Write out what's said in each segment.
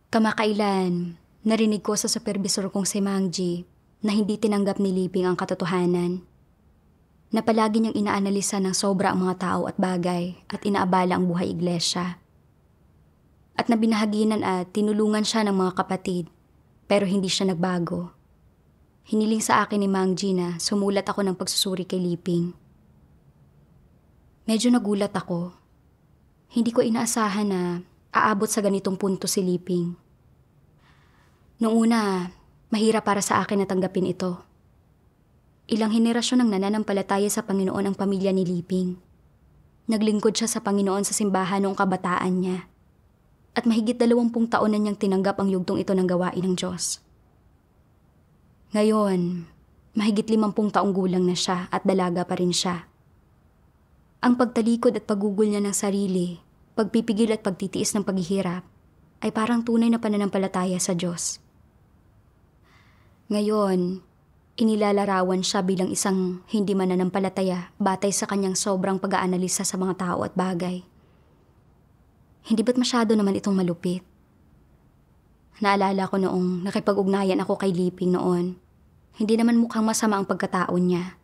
Kamakailan, narinig ko sa supervisor kong si Mangji na hindi tinanggap ni Liping ang katotohanan. Na palagi niyang inaanalisa ng sobra ang mga tao at bagay at inaabala ang buhay iglesia. At nabinahaginan at tinulungan siya ng mga kapatid, pero hindi siya nagbago. Hiniling sa akin ni Mangji na sumulat ako ng pagsusuri kay Liping. Medyo nagulat ako. Hindi ko inaasahan na aabot sa ganitong punto si Liping. Noong una, mahirap para sa akin na tanggapin ito. Ilang henerasyon ang nananampalataya sa Panginoon ang pamilya ni Liping. Naglingkod siya sa Panginoon sa simbahan noong kabataan niya. At mahigit 20 taon na niyang tinanggap ang yugtong ito ng gawain ng Diyos. Ngayon, mahigit 50 taong gulang na siya at dalaga pa rin siya. Ang pagtalikod at paggugol niya ng sarili, pagpipigil at pagtitiis ng paghihirap, ay parang tunay na pananampalataya sa Diyos. Ngayon, inilalarawan siya bilang isang hindi mananampalataya batay sa kanyang sobrang pag-aanalisa sa mga tao at bagay. Hindi ba't masyado naman itong malupit? Naalala ko noong nakipag-ugnayan ako kay Liping noon, hindi naman mukhang masama ang pagkatao niya.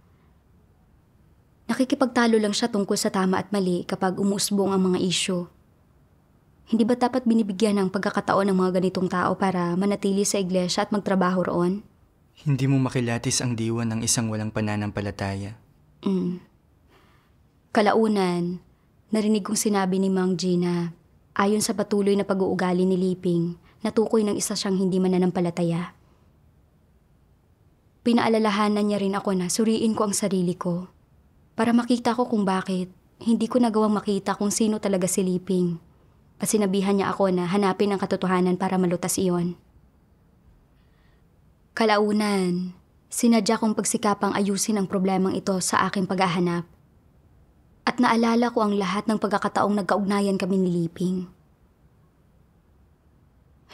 Nakikipagtalo lang siya tungkol sa tama at mali kapag umuusbong ang mga isyu. Hindi ba dapat binibigyan ng pagkakataon ng mga ganitong tao para manatili sa iglesia at magtrabaho roon? Hindi mo makilatis ang diwa ng isang walang pananampalataya. Kalaunan, narinig kong sinabi ni Mangji na ayon sa patuloy na pag-uugali ni Liping, natukoy ng isa siyang hindi mananampalataya. Pinaalalahanan niya rin ako na suriin ko ang sarili ko para makita ko kung bakit hindi ko nagawang makita kung sino talaga si Liping. At sinabihan niya ako na hanapin ang katotohanan para malutas iyon. Kalaunan, sinadya kong pagsikapang ayusin ang problemang ito sa aking paghahanap. At naalala ko ang lahat ng pagkakataong nagkaugnayan kami ni Liping.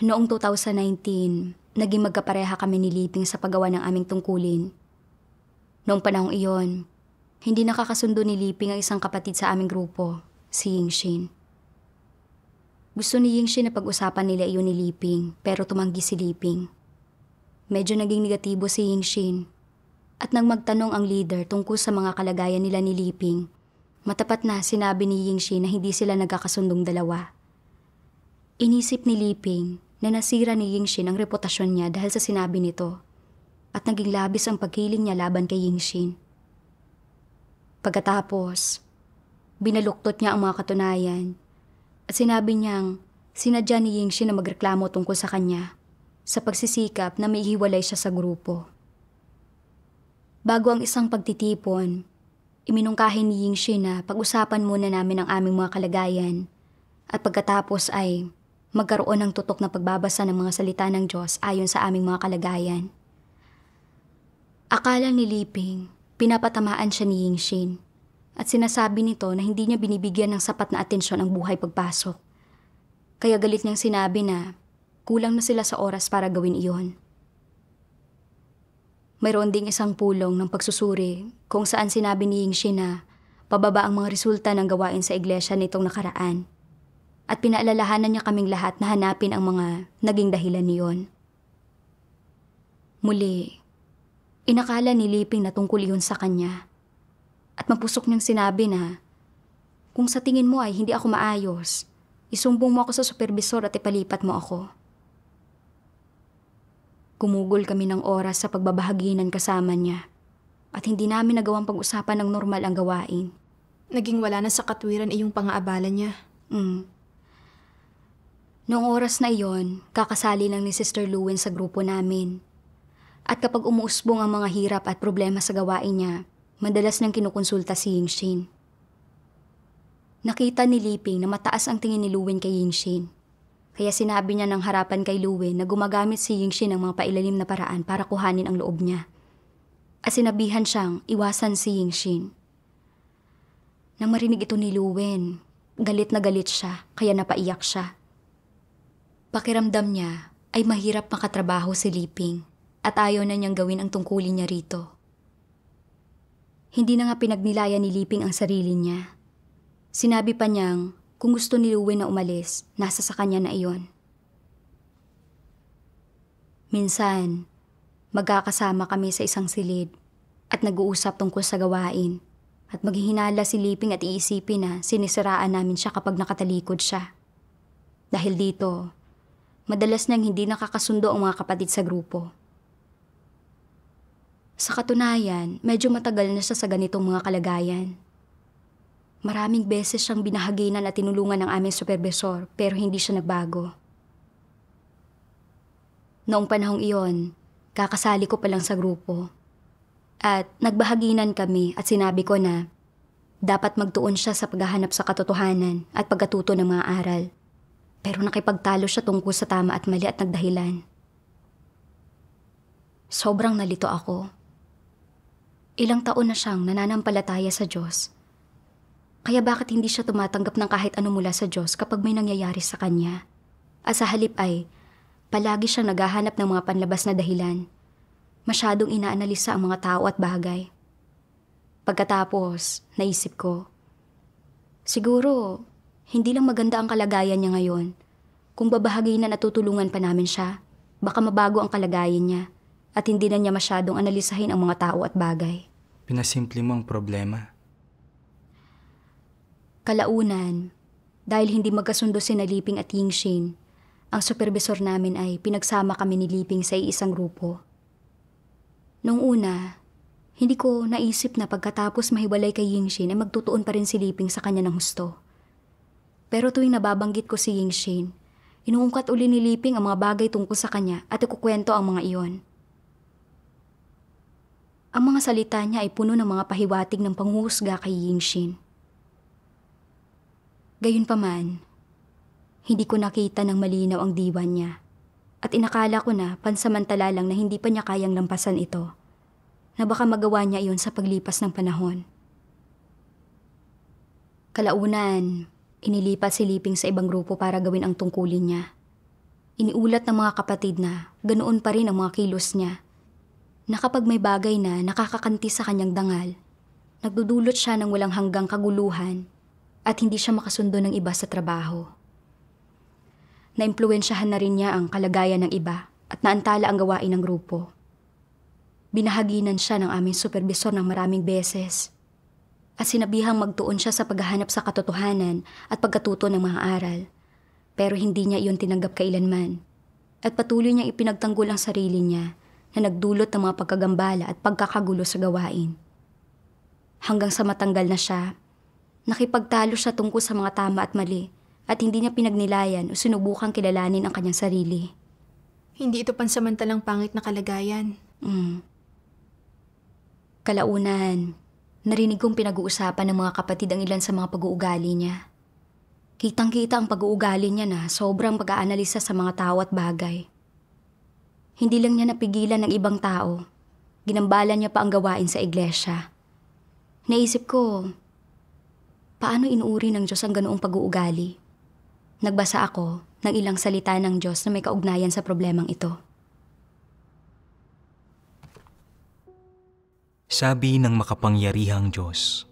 Noong 2019, naging magkapareha kami ni Liping sa paggawa ng aming tungkulin. Noong panahong iyon, hindi nakakasundo ni Liping ang isang kapatid sa aming grupo, si Yingshin. Gusto ni Yingshin na pag-usapan nila iyon ni Liping, pero tumanggi si Liping. Medyo naging negatibo si Yingshin. At nang magtanong ang leader tungkol sa mga kalagayan nila ni Liping, matapat na sinabi ni Yingshin na hindi sila nagkakasundong dalawa. Inisip ni Liping na nasira ni Yingshin ang reputasyon niya dahil sa sinabi nito, at naging labis ang pagkiling niya laban kay Yingshin. Pagkatapos, binaluktot niya ang mga katunayan at sinabi niyang sinadya ni Yingshin na magreklamo tungkol sa kanya sa pagsisikap na maihiwalay siya sa grupo. Bago ang isang pagtitipon, iminungkahi ni Yingshin na pag-usapan muna namin ang aming mga kalagayan at pagkatapos ay magkaroon ng tutok na pagbabasa ng mga salita ng Diyos ayon sa aming mga kalagayan. Akala ni Liping, pinapatamaan siya ni Yingshin at sinasabi nito na hindi niya binibigyan ng sapat na atensyon ang buhay pagpasok. Kaya galit niyang sinabi na kulang na sila sa oras para gawin iyon. Mayroon ding isang pulong ng pagsusuri kung saan sinabi ni Yingshin na pababa ang mga resulta ng gawain sa iglesia nitong nakaraan at pinaalalahanan niya kaming lahat na hanapin ang mga naging dahilan niyon. Muli, inakala ni Liping na tungkol iyon sa kanya at mapusok niyang sinabi na kung sa tingin mo ay hindi ako maayos, isumbong mo ako sa supervisor at ipalipat mo ako. Gumugol kami ng oras sa pagbabahaginan kasama niya at hindi namin nagawang pag-usapan ng normal ang gawain. Naging wala na sa katwiran iyong pang-aabala niya. Noong oras na iyon, kakasali lang ni Sister Luen sa grupo namin. At kapag umuusbong ang mga hirap at problema sa gawain niya, madalas nang kinukonsulta si Yingshin. Nakita ni Liping na mataas ang tingin ni Luen kay Yingshin. Kaya sinabi niya ng harapan kay Luen na gumagamit si Yingshin ng mga pailalim na paraan para kuhanin ang loob niya. At sinabihan siyang iwasan si Yingshin. Nang marinig ito ni Luen, galit na galit siya kaya napaiyak siya. Pakiramdam niya ay mahirap makatrabaho si Liping at ayaw na niyang gawin ang tungkulin niya rito. Hindi na nga pinagnilayan ni Liping ang sarili niya. Sinabi pa niyang kung gusto ni Luen na umalis, nasa sa kanya na iyon. Minsan, magkakasama kami sa isang silid at nag-uusap tungkol sa gawain at maghihinala si Liping at iisipin na sinisiraan namin siya kapag nakatalikod siya. Dahil dito, madalas nang hindi nakakasundo ang mga kapatid sa grupo. Sa katunayan, medyo matagal na siya sa ganitong mga kalagayan. Maraming beses siyang binahaginan at tinulungan ng aming supervisor pero hindi siya nagbago. Noong panahong iyon, kakasali ko pa lang sa grupo. At nagbahaginan kami at sinabi ko na dapat magtuon siya sa paghahanap sa katotohanan at pagkatuto ng mga aral. Pero nakipagtalo siya tungkol sa tama at mali at nagdahilan. Sobrang nalito ako. Ilang taon na siyang nananampalataya sa Diyos. Kaya bakit hindi siya tumatanggap ng kahit ano mula sa Diyos kapag may nangyayari sa kanya? At sa halip ay, palagi siyang naghahanap ng mga panlabas na dahilan. Masyadong inaanalisa ang mga tao at bagay. Pagkatapos, naisip ko, siguro, hindi lang maganda ang kalagayan niya ngayon. Kung babahagi na natutulungan pa namin siya, baka mabago ang kalagayan niya at hindi na niya masyadong analisahin ang mga tao at bagay. Pinasimple mo ang problema. Kalaunan, dahil hindi magkasundo si Liping at Yingxin, ang supervisor namin ay pinagsama kami ni Liping sa iisang grupo. Noong una, hindi ko naisip na pagkatapos mahiwalay kay Yingxin ay magtutuon pa rin si Liping sa kanya ng husto. Pero tuwing nababanggit ko si Yingxin, inuungkat uli ni Liping ang mga bagay tungkol sa kanya at ikukwento ang mga iyon. Ang mga salita niya ay puno ng mga pahiwatig ng panghuhusga kay Yingxin. Gayunpaman, hindi ko nakita ng malinaw ang diwa niya at inakala ko na pansamantala lang na hindi pa niya kayang lampasan ito, na baka magawa niya iyon sa paglipas ng panahon. Kalaunan, inilipat si Liping sa ibang grupo para gawin ang tungkulin niya. Iniulat ng mga kapatid na ganoon pa rin ang mga kilos niya, na kapag may bagay na nakakakanti sa kanyang dangal, nagdudulot siya ng walang hanggang kaguluhan at hindi siya makasundo ng iba sa trabaho. Naimpluwensyahan na rin niya ang kalagayan ng iba at naantala ang gawain ng grupo. Binahaginan siya ng aming supervisor ng maraming beses at sinabihang magtuon siya sa paghahanap sa katotohanan at pagkatuto ng mga aral, pero hindi niya iyon tinanggap kailanman at patuloy niyang ipinagtanggol ang sarili niya na nagdulot ng mga pagkagambala at pagkakagulo sa gawain. Hanggang sa matanggal na siya, nakipagtalo siya tungkol sa mga tama at mali at hindi niya pinagnilayan o sinubukang kilalanin ang kanyang sarili. Hindi ito pansamantalang pangit na kalagayan. Kalaunan, narinig kong pinag-uusapan ng mga kapatid ang ilan sa mga pag-uugali niya. Kitang-kita ang pag-uugali niya na sobrang pag-aanalisa sa mga tao at bagay. Hindi lang niya napigilan ng ibang tao, ginambalan niya pa ang gawain sa iglesia. Naisip ko, paano inuuri ng Diyos ang ganoong pag-uugali? Nagbasa ako ng ilang salita ng Diyos na may kaugnayan sa problemang ito. Sabi ng makapangyarihang Diyos,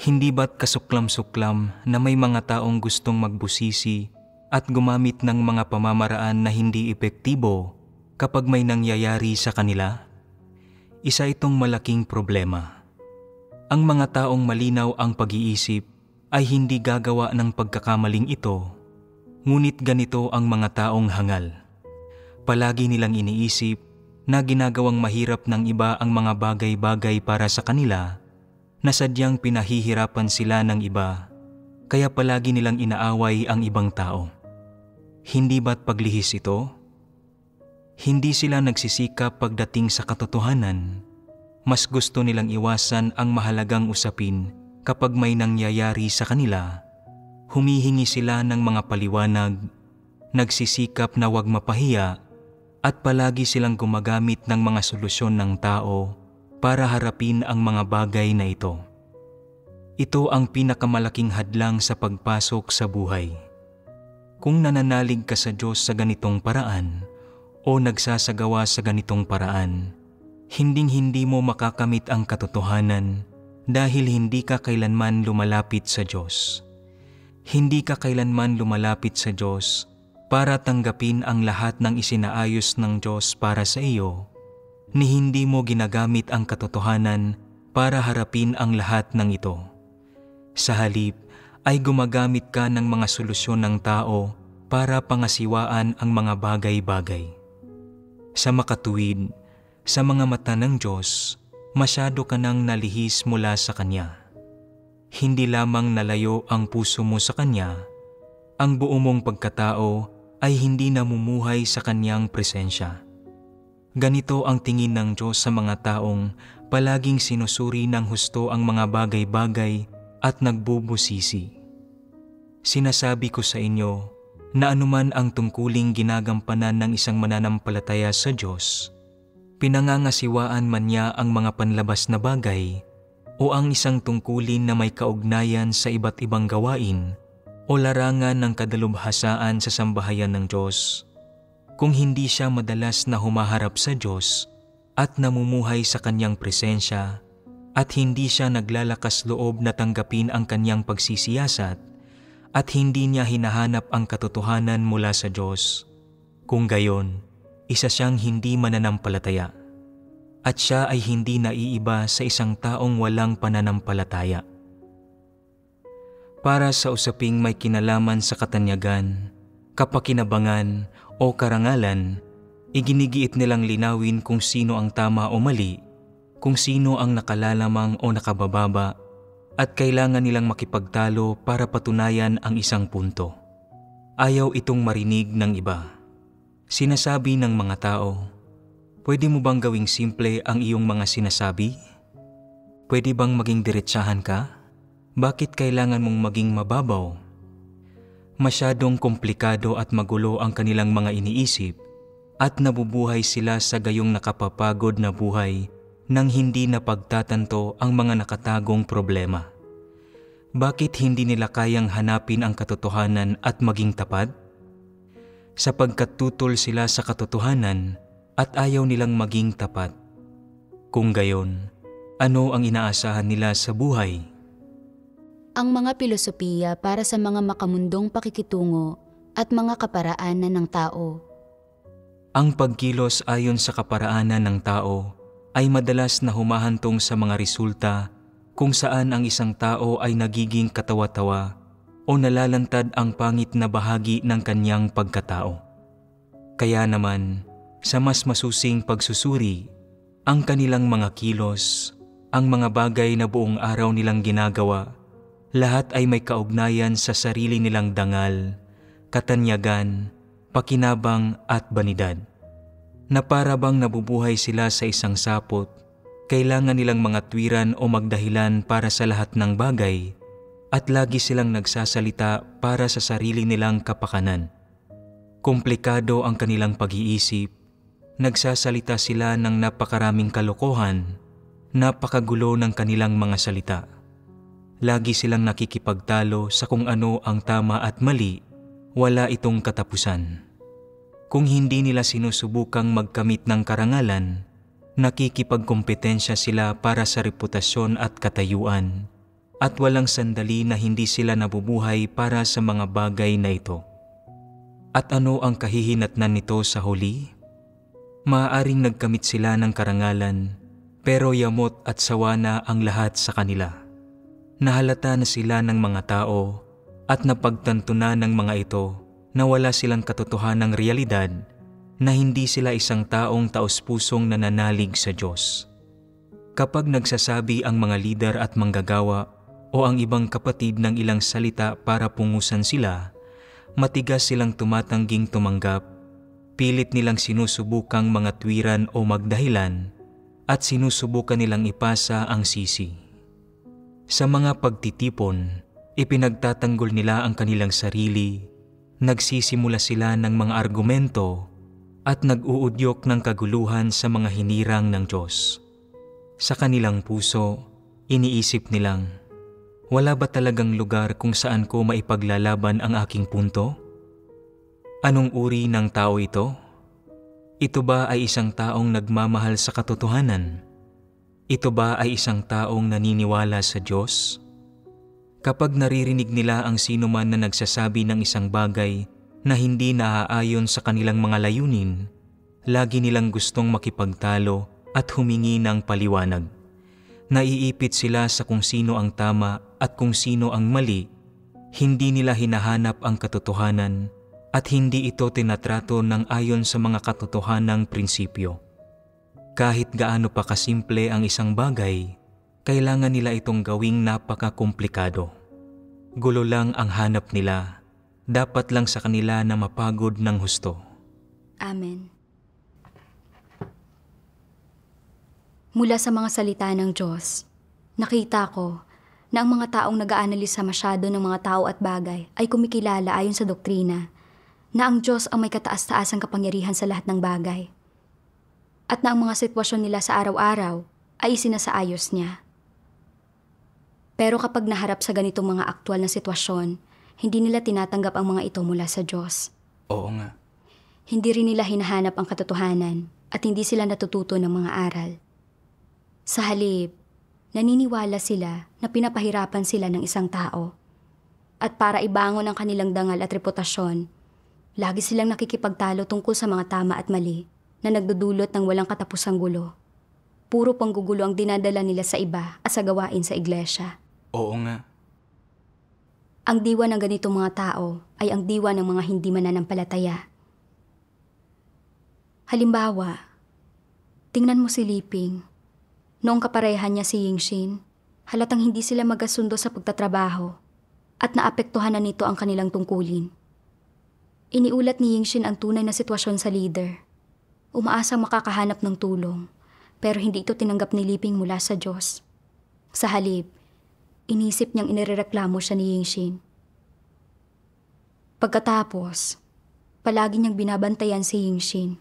hindi ba't kasuklam-suklam na may mga taong gustong magbusisi at gumamit ng mga pamamaraan na hindi epektibo kapag may nangyayari sa kanila? Isa itong malaking problema. Ang mga taong malinaw ang pag-iisip ay hindi gagawa ng pagkakamaling ito, ngunit ganito ang mga taong hangal. Palagi nilang iniisip na ginagawang mahirap ng iba ang mga bagay-bagay para sa kanila, na sadyang pinahihirapan sila ng iba, kaya palagi nilang inaaway ang ibang tao. Hindi ba't paglihis ito? Hindi sila nagsisikap pagdating sa katotohanan. Mas gusto nilang iwasan ang mahalagang usapin kapag may nangyayari sa kanila. Humihingi sila ng mga paliwanag, nagsisikap na wag mapahiya, at palagi silang gumagamit ng mga solusyon ng tao para harapin ang mga bagay na ito. Ito ang pinakamalaking hadlang sa pagpasok sa buhay. Kung nananalig ka sa Diyos sa ganitong paraan, o nagsasagawa sa ganitong paraan, hinding-hindi mo makakamit ang katotohanan dahil hindi ka kailanman lumalapit sa Diyos. Hindi ka kailanman lumalapit sa Diyos para tanggapin ang lahat ng isinaayos ng Diyos para sa iyo, ni hindi mo ginagamit ang katotohanan para harapin ang lahat ng ito. Sa halip ay gumagamit ka ng mga solusyon ng tao para pangasiwaan ang mga bagay-bagay. Sa makatuwid, sa mga mata ng Diyos, masyado ka nang nalihis mula sa Kanya. Hindi lamang nalayo ang puso mo sa Kanya, ang buo mong pagkatao ay hindi namumuhay sa Kanyang presensya. Ganito ang tingin ng Diyos sa mga taong palaging sinusuri ng husto ang mga bagay-bagay at nagbubusisi. Sinasabi ko sa inyo na anuman ang tungkuling ginagampanan ng isang mananampalataya sa Diyos, pinangangasiwaan man niya ang mga panlabas na bagay o ang isang tungkulin na may kaugnayan sa iba't ibang gawain o larangan ng kadalubhasaan sa sambahayan ng Diyos, kung hindi siya madalas na humaharap sa Diyos at namumuhay sa Kanyang presensya at hindi siya naglalakas loob na tanggapin ang Kanyang pagsisiyasat at hindi niya hinahanap ang katotohanan mula sa Diyos, kung gayon, isa siyang hindi mananampalataya. At siya ay hindi naiiba sa isang taong walang pananampalataya. Para sa usaping may kinalaman sa katanyagan, kapakinabangan o karangalan, iginigiit nilang linawin kung sino ang tama o mali, kung sino ang nakalalamang o nakabababa, at kailangan nilang makipagtalo para patunayan ang isang punto. Ayaw itong marinig ng iba. Sinasabi ng mga tao, "Pwede mo bang gawing simple ang iyong mga sinasabi? Pwede bang maging diretsahan ka? Bakit kailangan mong maging mababaw?" Masyadong komplikado at magulo ang kanilang mga iniisip at nabubuhay sila sa gayong nakapapagod na buhay nang hindi napagtatanto ang mga nakatagong problema. Bakit hindi nila kayang hanapin ang katotohanan at maging tapat? Sapagkat tutol sila sa katotohanan at ayaw nilang maging tapat. Kung gayon, ano ang inaasahan nila sa buhay? Ang mga pilosopiya para sa mga makamundong pakikitungo at mga kaparaanan ng tao. Ang pagkilos ayon sa kaparaanan ng tao ay madalas na humahantong sa mga resulta kung saan ang isang tao ay nagiging katawa-tawa o nalalantad ang pangit na bahagi ng kanyang pagkatao. Kaya naman, sa mas masusing pagsusuri, ang kanilang mga kilos, ang mga bagay na buong araw nilang ginagawa, lahat ay may kaugnayan sa sarili nilang dangal, katanyagan, pakinabang at banidad. Na para bang nabubuhay sila sa isang sapot, kailangan nilang mga tuwiran o magdahilan para sa lahat ng bagay at lagi silang nagsasalita para sa sarili nilang kapakanan. Komplikado ang kanilang pag-iisip, nagsasalita sila ng napakaraming kalokohan, napakagulo ng kanilang mga salita. Lagi silang nakikipagtalo sa kung ano ang tama at mali, wala itong katapusan. Kung hindi nila sinusubukang magkamit ng karangalan, nakikipagkompetensya sila para sa reputasyon at katayuan, at walang sandali na hindi sila nabubuhay para sa mga bagay na ito. At ano ang kahihinatnan nito sa huli? Maaaring nagkamit sila ng karangalan, pero yamot at sawa na ang lahat sa kanila. Nahalata na sila ng mga tao at napagtanto na ng mga ito na wala silang katotohanang realidad, na hindi sila isang taong taos-pusong nananalig sa Diyos. Kapag nagsasabi ang mga lider at manggagawa o ang ibang kapatid ng ilang salita para pungusan sila, matigas silang tumatangging tumanggap, pilit nilang sinusubukang mga tuwiran o magdahilan, at sinusubukan nilang ipasa ang sisi. Sa mga pagtitipon, ipinagtatanggol nila ang kanilang sarili, nagsisimula sila ng mga argumento at nag-uudyok ng kaguluhan sa mga hinirang ng Diyos. Sa kanilang puso, iniisip nilang, "Wala ba talagang lugar kung saan ko maipaglalaban ang aking punto? Anong uri ng tao ito? Ito ba ay isang taong nagmamahal sa katotohanan? Ito ba ay isang taong naniniwala sa Diyos?" Kapag naririnig nila ang sinuman na nagsasabi ng isang bagay na hindi naaayon sa kanilang mga layunin, lagi nilang gustong makipagtalo at humingi ng paliwanag. Naiipit sila sa kung sino ang tama at kung sino ang mali. Hindi nila hinahanap ang katotohanan at hindi ito tinatrato ng ayon sa mga katotohanang prinsipyo. Kahit gaano pa kasimple ang isang bagay, kailangan nila itong gawing napakakomplikado. Gulo lang ang hanap nila. Dapat lang sa kanila na mapagod ng husto. Amen. Mula sa mga salita ng Diyos, nakita ko na ang mga taong nag-aanalisa masyado ng mga tao at bagay ay kumikilala ayon sa doktrina na ang Diyos ang may kataas-taasang kapangyarihan sa lahat ng bagay at na ang mga sitwasyon nila sa araw-araw ay isinasaayos niya. Pero kapag naharap sa ganitong mga aktwal na sitwasyon, hindi nila tinatanggap ang mga ito mula sa Diyos. Oo nga. Hindi rin nila hinahanap ang katotohanan at hindi sila natututo ng mga aral. Sa halip, naniniwala sila na pinapahirapan sila ng isang tao. At para ibangon ang kanilang dangal at reputasyon, lagi silang nakikipagtalo tungkol sa mga tama at mali na nagdudulot ng walang katapusang gulo. Puro panggugulo ang dinadala nila sa iba at sa gawain sa iglesia. Oo nga. Ang diwa ng ganitong mga tao ay ang diwa ng mga hindi mananampalataya. Halimbawa, tingnan mo si Liping. Noong kaparehan niya si Yingxin, halatang hindi sila magkasundo sa pagtatrabaho at naapektuhan na nito ang kanilang tungkulin. Iniulat ni Yingxin ang tunay na sitwasyon sa leader. Umaasang makakahanap ng tulong, pero hindi ito tinanggap ni Liping mula sa Diyos. Sa halip, inisip niyang inirereklamo siya ni Yingxin. Pagkatapos, palagi niyang binabantayan si Yingxin.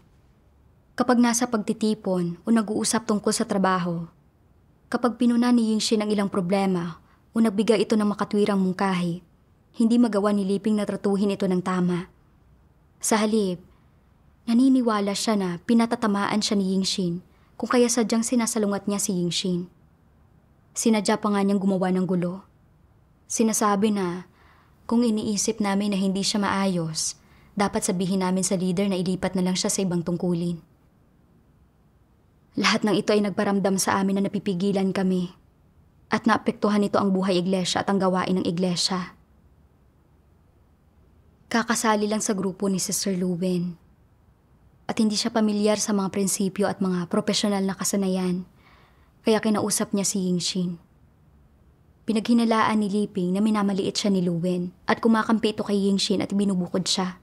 Kapag nasa pagtitipon o nag-uusap tungkol sa trabaho, kapag pinuna ni Yingxin ang ilang problema o nagbigay ito ng makatwirang mungkahi, hindi magawa ni Liping na tratuhin ito ng tama. Sa halip, naniniwala siya na pinatatamaan siya ni Yingxin kung kaya sadyang sinasalungat niya si Yingxin. Sinadya pa nga niyang gumawa ng gulo. Sinasabi na kung iniisip namin na hindi siya maayos, dapat sabihin namin sa leader na ilipat na lang siya sa ibang tungkulin. Lahat ng ito ay nagparamdam sa amin na napipigilan kami at naapektuhan nito ang buhay iglesia at ang gawain ng iglesia. Kakasali lang sa grupo ni Sister Luwen at hindi siya pamilyar sa mga prinsipyo at mga profesional na kasanayan, kaya kinausap niya si Yingxin. Pinaghinalaan ni Liping na minamaliit siya ni Luwen at kumakampi ito kay Yingxin at binubukod siya.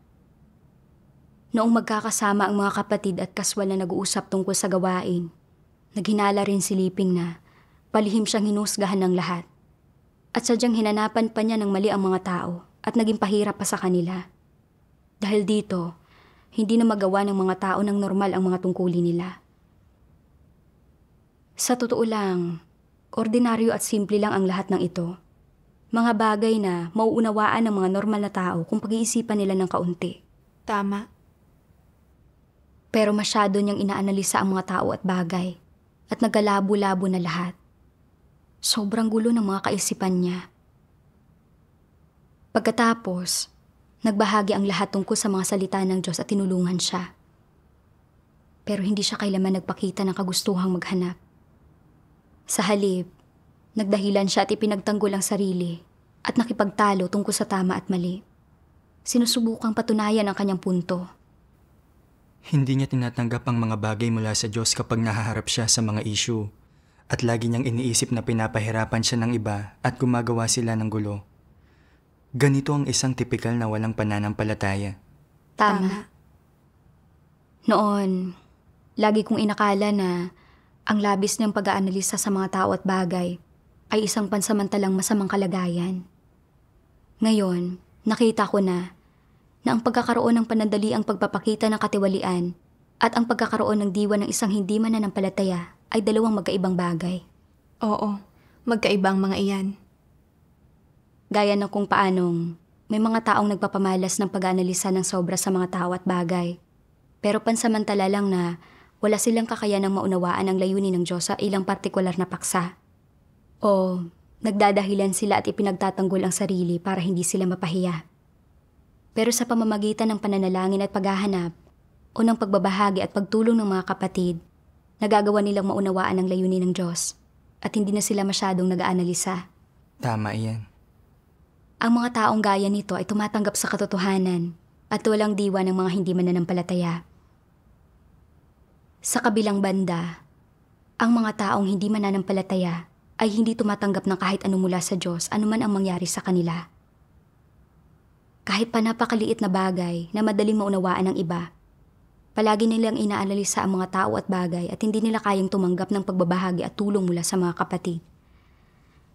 Noong magkakasama ang mga kapatid at kaswal na nag-uusap tungkol sa gawain, naghinala rin si Liping na palihim siyang hinusgahan ng lahat. At sadyang hinanapan pa niya ng mali ang mga tao at naging pahirap pa sa kanila. Dahil dito, hindi na magawa ng mga tao ng normal ang mga tungkulin nila. Sa totoo lang, ordinaryo at simple lang ang lahat ng ito. Mga bagay na mauunawaan ng mga normal na tao kung pag-iisipan nila ng kaunti. Tama. Pero masyado niyang inaanalisa ang mga tao at bagay at nagkalabo-labo na lahat. Sobrang gulo ng mga kaisipan niya. Pagkatapos, nagbahagi ang lahat tungkol sa mga salita ng Diyos at tinulungan siya. Pero hindi siya kailanman nagpakita ng kagustuhang maghanap. Sa halip, nagdahilan siya at ipinagtanggol ang sarili at nakipagtalo tungkol sa tama at mali. Sinusubukang patunayan ang kanyang punto. Hindi niya tinatanggap ang mga bagay mula sa Diyos kapag nahaharap siya sa mga issue at lagi niyang iniisip na pinapahirapan siya ng iba at gumagawa sila ng gulo. Ganito ang isang tipikal na walang pananampalataya. Tama. Noon, lagi kong inakala na ang labis niyang pag-aanalisa sa mga tao at bagay ay isang pansamantalang masamang kalagayan. Ngayon, nakita ko na ang pagkakaroon ng panandaliang pagpapakita ng katiwalian at ang pagkakaroon ng diwa ng isang hindi mananampalataya ay dalawang magkaibang bagay. Oo, magkaibang mga iyan. Gaya ng kung paanong may mga taong nagpapamalas ng pag-aanalisa ng sobra sa mga tao at bagay, pero pansamantala lang na wala silang kakayanang maunawaan ang layunin ng Diyos sa ilang partikular na paksa. O nagdadahilan sila at ipinagtatanggol ang sarili para hindi sila mapahiya. Pero sa pamamagitan ng pananalangin at paghahanap o ng pagbabahagi at pagtulong ng mga kapatid, nagagawa nilang maunawaan ang layunin ng Diyos at hindi na sila masyadong nag-aanalisa. Tama iyan. Ang mga taong gaya nito ay tumatanggap sa katotohanan at walang diwa ng mga hindi mananampalataya. Sa kabilang banda, ang mga taong hindi mananampalataya ay hindi tumatanggap ng kahit ano mula sa Diyos anuman ang mangyari sa kanila. Kahit pa napakaliit na bagay na madaling maunawaan ng iba, palagi nilang inaalalisa ang mga tao at bagay at hindi nila kayang tumanggap ng pagbabahagi at tulong mula sa mga kapatid.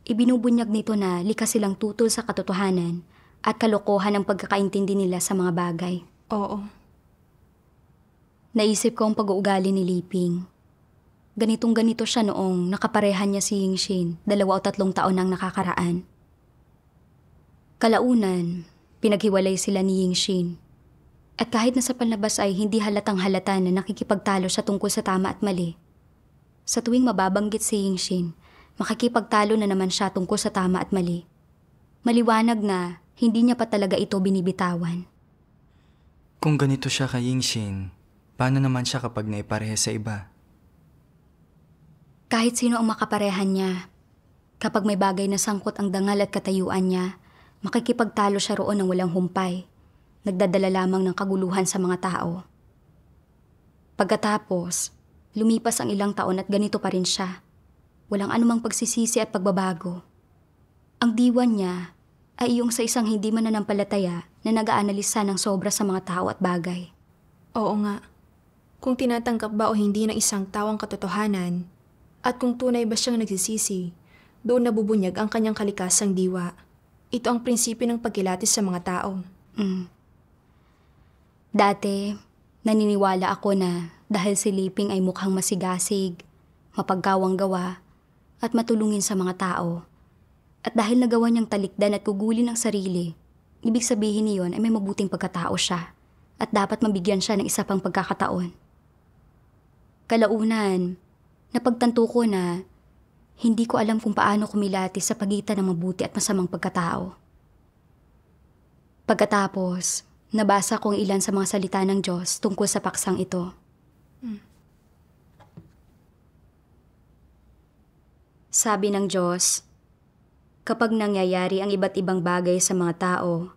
Ibinubunyag nito na likas silang tutol sa katotohanan at kalokohan ang pagkakaintindi nila sa mga bagay. Oo. Naisip ko ang pag-uugali ni Liping. Ganitong-ganito siya noong nakaparehan niya si Yingshin, 2 o 3 taon nang nakakaraan. Kalaunan, pinaghiwalay sila ni Yingshin. At kahit nasa panlabas ay hindi halatang halata na nakikipagtalo siya tungkol sa tama at mali. Sa tuwing mababanggit si Yingshin, makikipagtalo na naman siya tungkol sa tama at mali. Maliwanag na hindi niya pa talaga ito binibitawan. Kung ganito siya kay Yingshin, paano naman siya kapag naipareha sa iba? Kahit sino ang makaparehan niya, kapag may bagay na sangkot ang dangal at katayuan niya, makikipagtalo siya roon ng walang humpay, nagdadala lamang ng kaguluhan sa mga tao. Pagkatapos, lumipas ang ilang taon at ganito pa rin siya. Walang anumang pagsisisi at pagbabago. Ang diwan niya ay iyong sa isang hindi mananampalataya na nag-aanalisa ng sobra sa mga tao at bagay. Oo nga. Kung tinatanggap ba o hindi ng isang tao ang katotohanan, at kung tunay ba siyang nagsisisi, doon nabubunyag ang kanyang kalikasang diwa. Ito ang prinsipyo ng pagkilatis sa mga tao. Dati, naniniwala ako na dahil si Liping ay mukhang masigasig, mapagkawang gawa, at matulungin sa mga tao, at dahil nagawa niyang talikdan at gugulin ng sarili, ibig sabihin niyon ay may mabuting pagkatao siya at dapat mabigyan siya ng isa pang pagkakataon. Kalaunan, napagtanto ko na hindi ko alam kung paano kumilatis sa pagitan ng mabuti at masamang pagkatao. Pagkatapos, nabasa ko ang ilan sa mga salita ng Diyos tungkol sa paksang ito. Sabi ng Diyos, kapag nangyayari ang iba't ibang bagay sa mga tao,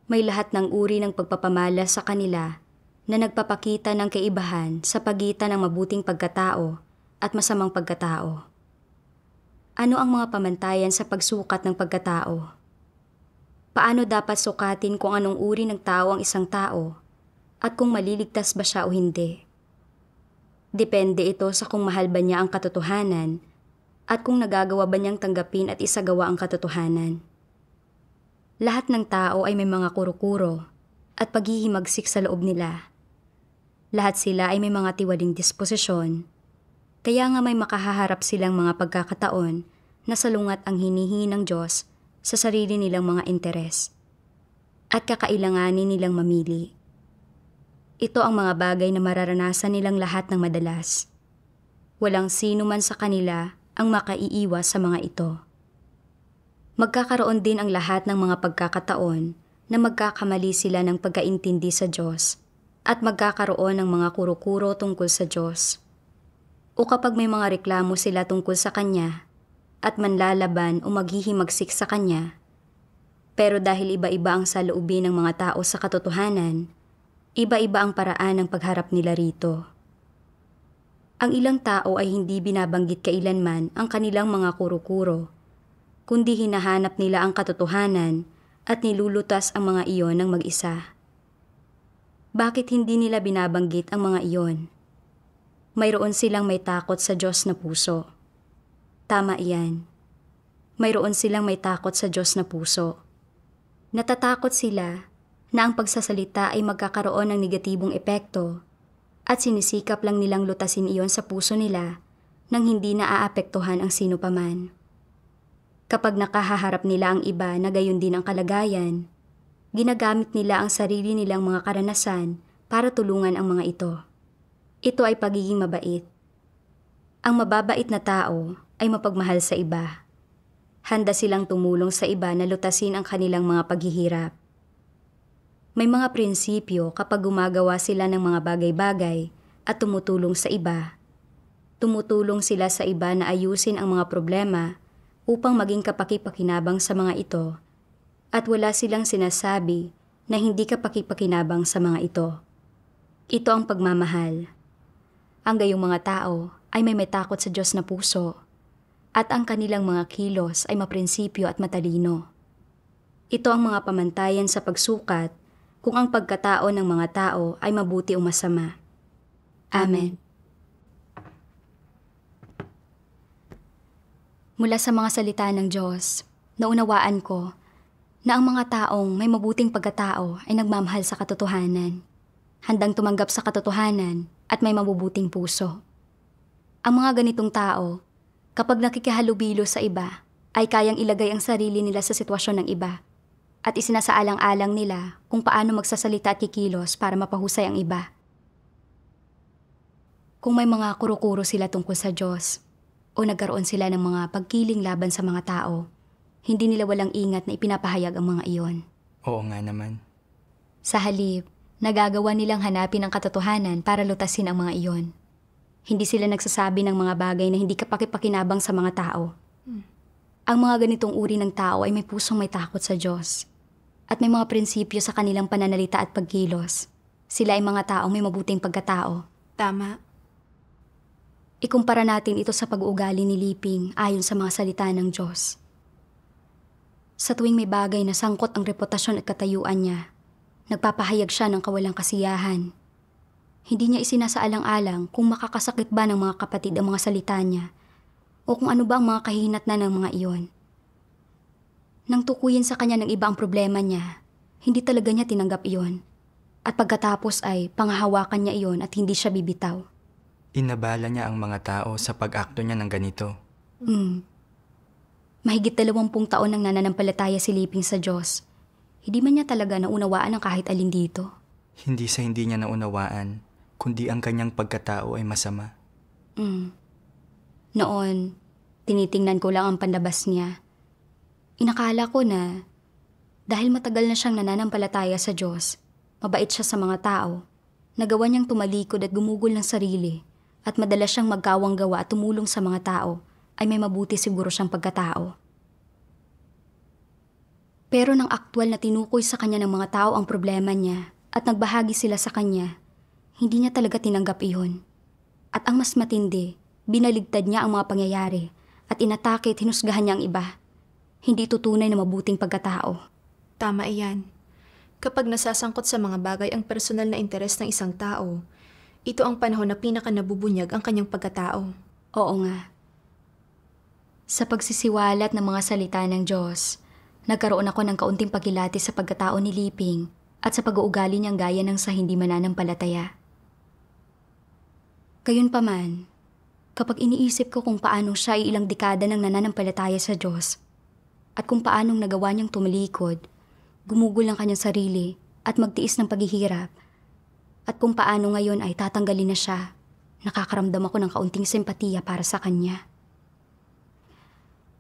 may lahat ng uri ng pagpapamala sa kanila na nagpapakita ng kaibahan sa pagitan ng mabuting pagkatao at masamang pagkatao. Ano ang mga pamantayan sa pagsukat ng pagkatao? Paano dapat sukatin kung anong uri ng tao ang isang tao at kung maliligtas ba siya o hindi? Depende ito sa kung mahal ba niya ang katotohanan at kung nagagawa ba niyang tanggapin at isagawa ang katotohanan. Lahat ng tao ay may mga kuro-kuro at paghihimagsik sa loob nila. Lahat sila ay may mga tiwaling disposisyon. Kaya nga may makahaharap silang mga pagkakataon na salungat ang hinihingi ng Diyos sa sarili nilang mga interes at kakailanganin nilang mamili. Ito ang mga bagay na mararanasan nilang lahat ng madalas. Walang sino man sa kanila ang makaiiwas sa mga ito. Magkakaroon din ang lahat ng mga pagkakataon na magkakamali sila ng pagkaintindi sa Diyos at magkakaroon ng mga kuro-kuro tungkol sa Diyos. O kapag may mga reklamo sila tungkol sa Kanya at manlalaban o maghihimagsik sa Kanya. Pero dahil iba-iba ang saloobin ng mga tao sa katotohanan, iba-iba ang paraan ng pagharap nila rito. Ang ilang tao ay hindi binabanggit kailanman ang kanilang mga kuro-kuro, kundi hinahanap nila ang katotohanan at nilulutas ang mga iyon ng mag-isa. Bakit hindi nila binabanggit ang mga iyon? Mayroon silang may takot sa Diyos na puso. Tama iyan. Mayroon silang may takot sa Diyos na puso. Natatakot sila na ang pagsasalita ay magkakaroon ng negatibong epekto at sinisikap lang nilang lutasin iyon sa puso nila nang hindi naaapektuhan ang sino paman. Kapag nakahaharap nila ang iba na gayon din ang kalagayan, ginagamit nila ang sarili nilang mga karanasan para tulungan ang mga ito. Ito ay pagiging mabait. Ang mababait na tao ay mapagmahal sa iba. Handa silang tumulong sa iba na lutasin ang kanilang mga paghihirap. May mga prinsipyo kapag gumagawa sila ng mga bagay-bagay at tumutulong sa iba. Tumutulong sila sa iba na ayusin ang mga problema upang maging kapaki-pakinabang sa mga ito at wala silang sinasabi na hindi kapaki-pakinabang sa mga ito. Ito ang pagmamahal. Ang gayong mga tao ay may takot sa Diyos na puso at ang kanilang mga kilos ay maprinsipyo at matalino. Ito ang mga pamantayan sa pagsukat kung ang pagkatao ng mga tao ay mabuti o masama. Amen. Mula sa mga salita ng Diyos, naunawaan ko na ang mga taong may mabuting pagkatao ay nagmamahal sa katotohanan, handang tumanggap sa katotohanan at may mabubuting puso. Ang mga ganitong tao, kapag nakikihalubilo sa iba, ay kayang ilagay ang sarili nila sa sitwasyon ng iba at isinasaalang-alang nila kung paano magsasalita at kikilos para mapahusay ang iba. Kung may mga kuro-kuro sila tungkol sa Diyos o nagkaroon sila ng mga pagkiling laban sa mga tao, hindi nila walang ingat na ipinapahayag ang mga iyon. Oo nga naman. Sa halip, nagagawa nilang hanapin ang katotohanan para lutasin ang mga iyon. Hindi sila nagsasabi ng mga bagay na hindi kapaki-pakinabang sa mga tao. Ang mga ganitong uri ng tao ay may pusong may takot sa Diyos at may mga prinsipyo sa kanilang pananalita at pagkilos. Sila ay mga taong may mabuting pagkatao. Tama. Ikumpara natin ito sa pag-uugali ni Liping ayon sa mga salita ng Diyos. Sa tuwing may bagay na sangkot ang reputasyon at katayuan niya, nagpapahayag siya ng kawalang kasiyahan. Hindi niya isinasaalang-alang kung makakasakit ba ng mga kapatid ang mga salita niya o kung ano ba ang mga kahihinatnan ng mga iyon. Nang tukuyin sa kanya ng iba ang problema niya, hindi talaga niya tinanggap iyon. At pagkatapos ay panghahawakan niya iyon at hindi siya bibitaw. Inabala niya ang mga tao sa pag-akto niya ng ganito. Mahigit 20 taon nang nananampalataya si Liping sa Diyos. Hindi man niya talaga naunawaan ang kahit alin dito. Hindi sa hindi niya naunawaan, kundi ang kanyang pagkatao ay masama. Noon, tinitingnan ko lang ang panlabas niya. Inakala ko na dahil matagal na siyang nananampalataya sa Diyos, mabait siya sa mga tao, nagawa niyang tumalikod at gumugol ng sarili at madalas siyang magkawang gawa at tumulong sa mga tao, ay may mabuti siguro siyang pagkatao. Pero nang aktwal na tinukoy sa kanya ng mga tao ang problema niya at nagbahagi sila sa kanya, hindi niya talaga tinanggap iyon. At ang mas matindi, binaligtad niya ang mga pangyayari at inatake at hinusgahan niya ang iba. Hindi tutunay na mabuting pagkatao. Tama iyan. Kapag nasasangkot sa mga bagay ang personal na interes ng isang tao, ito ang panahon na pinaka-nabubunyag ang kanyang pagkatao. Oo nga. Sa pagsisiwalat ng mga salita ng Diyos, nagkaroon ako ng kaunting pagkilati sa pagkatao ni Liping at sa pag-uugali niyang gaya ng sa hindi mananampalataya. Gayunpaman, kapag iniisip ko kung paano siya ay ilang dekada nang nananampalataya sa Diyos at kung paanong nagawa niyang tumalikod, gumugol ang kanyang sarili at magtiis ng paghihirap, at kung paano ngayon ay tatanggalin na siya, nakakaramdam ako ng kaunting simpatiya para sa kanya.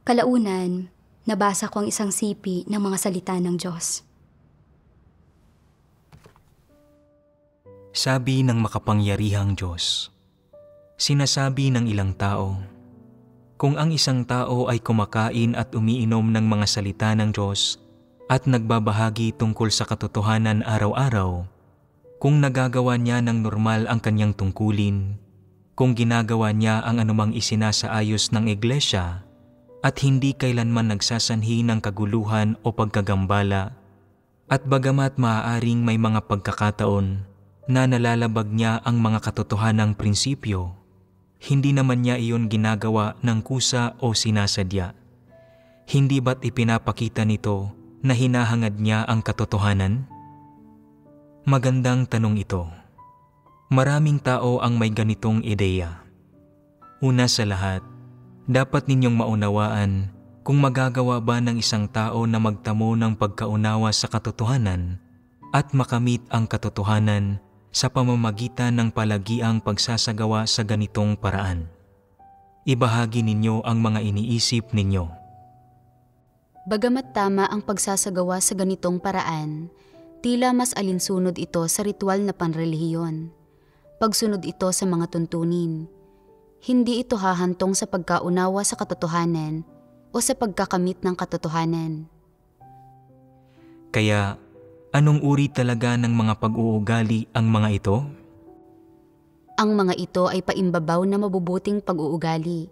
Kalaunan, nabasa ko ang isang sipi ng mga salita ng Diyos. Sabi ng makapangyarihang Diyos, sinasabi ng ilang tao, kung ang isang tao ay kumakain at umiinom ng mga salita ng Diyos at nagbabahagi tungkol sa katotohanan araw-araw, kung nagagawa niya ng normal ang kanyang tungkulin, kung ginagawa niya ang anumang isinasaayos ng iglesia, at hindi kailanman nagsasanhi ng kaguluhan o pagkagambala, at bagamat maaaring may mga pagkakataon na nalalabag niya ang mga katotohanang prinsipyo, hindi naman niya iyon ginagawa ng kusa o sinasadya. Hindi ba't ipinapakita nito na hinahangad niya ang katotohanan? Magandang tanong ito. Maraming tao ang may ganitong ideya. Una sa lahat, dapat ninyong maunawaan kung magagawa ba ng isang tao na magtamo ng pagkaunawa sa katotohanan at makamit ang katotohanan sa pamamagitan ng palagiang pagsasagawa sa ganitong paraan. Ibahagi ninyo ang mga iniisip ninyo. Bagamat tama ang pagsasagawa sa ganitong paraan, Tila mas alinsunod ito sa ritual na panrelihiyon. Pagsunod ito sa mga tuntunin. Hindi ito hahantong sa pagkaunawa sa katotohanan o sa pagkakamit ng katotohanan. Kaya, anong uri talaga ng mga pag-uugali ang mga ito? Ang mga ito ay paimbabaw na mabubuting pag-uugali.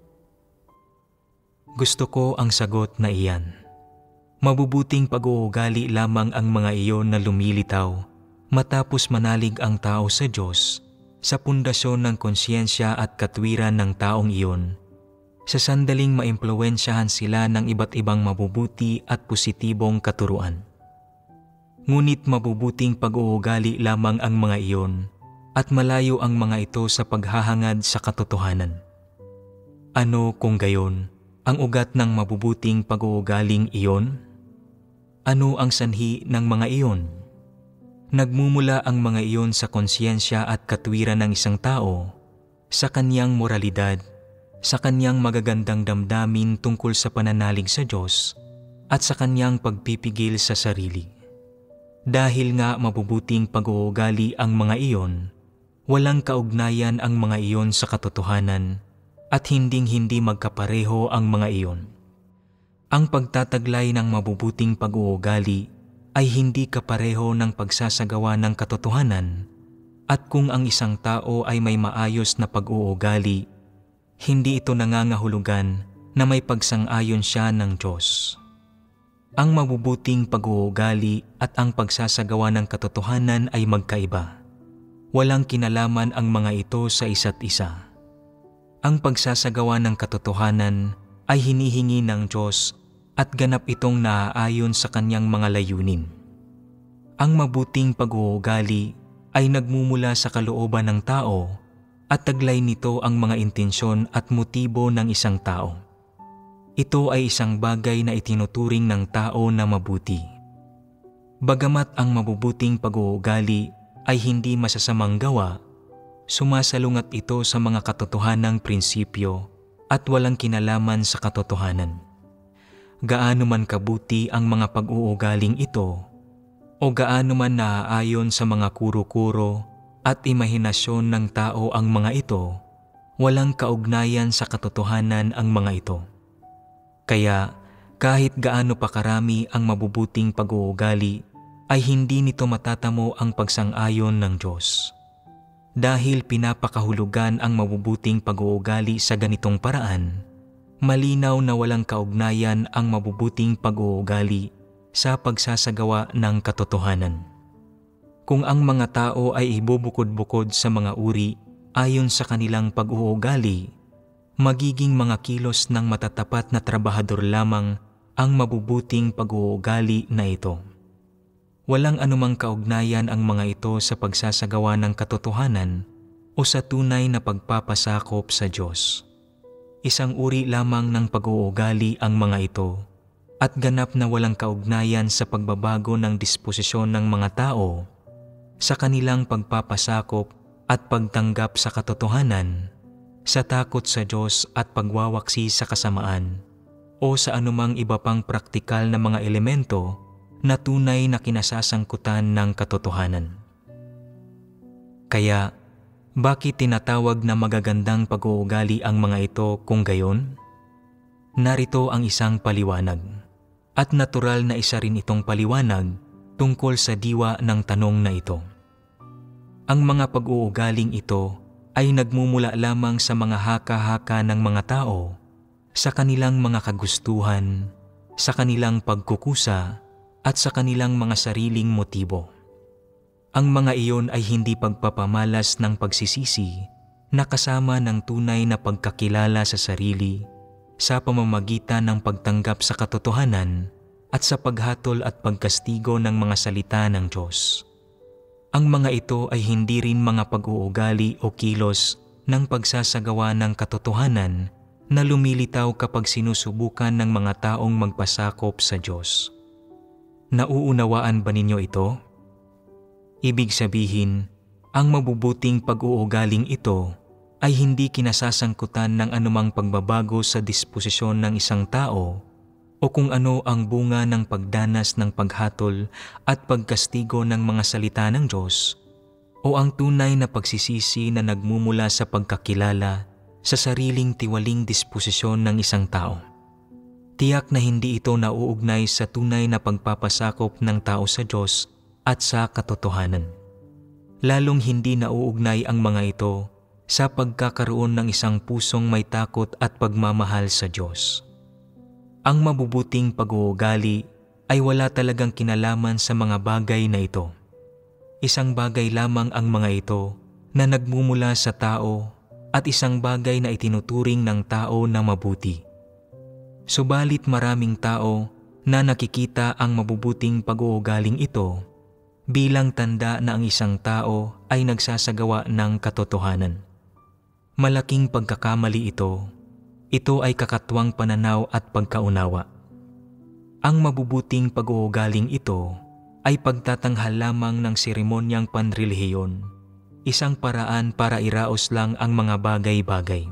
Gusto ko ang sagot na iyan. Mabubuting pag-uugali lamang ang mga iyon na lumilitaw matapos manalig ang tao sa Diyos sa pundasyon ng konsyensya at katwiran ng taong iyon, sa sandaling maimpluwensyahan sila ng iba't ibang mabubuti at positibong katuruan. Ngunit mabubuting pag-uugali lamang ang mga iyon at malayo ang mga ito sa paghahangad sa katotohanan. Ano kung gayon ang ugat ng mabubuting pag-uugaling iyon? Ano ang sanhi ng mga iyon? Nagmumula ang mga iyon sa konsyensya at katwiran ng isang tao, sa kanyang moralidad, sa kanyang magagandang damdamin tungkol sa pananalig sa Diyos, at sa kanyang pagpipigil sa sarili. Dahil nga mabubuting pag-uugali ang mga iyon, walang kaugnayan ang mga iyon sa katotohanan at hinding-hindi magkapareho ang mga iyon. Ang pagtataglay ng mabubuting pag-uugali ay hindi kapareho ng pagsasagawa ng katotohanan, at kung ang isang tao ay may maayos na pag-uugali, hindi ito nangangahulugan na may pagsang-ayon siya ng Diyos. Ang mabubuting pag-uugali at ang pagsasagawa ng katotohanan ay magkaiba. Walang kinalaman ang mga ito sa isa't isa. Ang pagsasagawa ng katotohanan ay hinihingi ng Diyos at ganap itong naaayon sa kanyang mga layunin. Ang mabuting pag-uugali ay nagmumula sa kalooban ng tao at taglay nito ang mga intensyon at motibo ng isang tao. Ito ay isang bagay na itinuturing ng tao na mabuti. Bagamat ang mabubuting pag-uugali ay hindi masasamang gawa, sumasalungat ito sa mga katotohanang prinsipyo at walang kinalaman sa katotohanan. Gaano man kabuti ang mga pag-uugaling ito, o gaano man naaayon sa mga kuro-kuro at imahinasyon ng tao ang mga ito, walang kaugnayan sa katotohanan ang mga ito. Kaya kahit gaano pa karami ang mabubuting pag-uugali, ay hindi nito matatamo ang pagsang-ayon ng Diyos. Dahil pinapakahulugan ang mabubuting pag-uugali sa ganitong paraan, malinaw na walang kaugnayan ang mabubuting pag-uugali sa pagsasagawa ng katotohanan. Kung ang mga tao ay ibubukod-bukod sa mga uri ayon sa kanilang pag-uugali, magiging mga kilos ng matatapat na trabahador lamang ang mabubuting pag-uugali na ito. Walang anumang kaugnayan ang mga ito sa pagsasagawa ng katotohanan o sa tunay na pagpapasakop sa Diyos. Isang uri lamang ng pag-uugali ang mga ito at ganap na walang kaugnayan sa pagbabago ng disposisyon ng mga tao sa kanilang pagpapasakop at pagtanggap sa katotohanan, sa takot sa Diyos at pagwawaksi sa kasamaan, o sa anumang iba pang praktikal na mga elemento na tunay na kinasasangkutan ng katotohanan. Kaya, bakit tinatawag na magagandang pag-uugali ang mga ito kung gayon? Narito ang isang paliwanag, at natural na isa rin itong paliwanag tungkol sa diwa ng tanong na ito. Ang mga pag-uugaling ito ay nagmumula lamang sa mga haka-haka ng mga tao, sa kanilang mga kagustuhan, sa kanilang pagkukusa, at sa kanilang mga sariling motibo. Ang mga iyon ay hindi pagpapamalas ng pagsisisi na kasama ng tunay na pagkakilala sa sarili sa pamamagitan ng pagtanggap sa katotohanan at sa paghatol at pagkastigo ng mga salita ng Diyos. Ang mga ito ay hindi rin mga pag-uugali o kilos ng pagsasagawa ng katotohanan na lumilitaw kapag sinusubukan ng mga taong magpasakop sa Diyos. Nauunawaan ba ninyo ito? Ibig sabihin, ang mabubuting pag-uugaling ito ay hindi kinasasangkutan ng anumang pagbabago sa disposisyon ng isang tao o kung ano ang bunga ng pagdanas ng paghatol at pagkastigo ng mga salita ng Diyos, o ang tunay na pagsisisi na nagmumula sa pagkakilala sa sariling tiwaling disposisyon ng isang tao. Tiyak na hindi ito nauugnay sa tunay na pagpapasakop ng tao sa Diyos at sa katotohanan. Lalong hindi nauugnay ang mga ito sa pagkakaroon ng isang pusong may takot at pagmamahal sa Diyos. Ang mabubuting pag-uugali ay wala talagang kinalaman sa mga bagay na ito. Isang bagay lamang ang mga ito na nagmumula sa tao at isang bagay na itinuturing ng tao na mabuti. Subalit maraming tao na nakikita ang mabubuting pag-uugaling ito bilang tanda na ang isang tao ay nagsasagawa ng katotohanan. Malaking pagkakamali ito. Ito ay kakatwang pananaw at pagkaunawa. Ang mabubuting pag-uugaling ito ay pagtatanghal lamang ng seremonyang panrelihiyon, isang paraan para iraos lang ang mga bagay-bagay.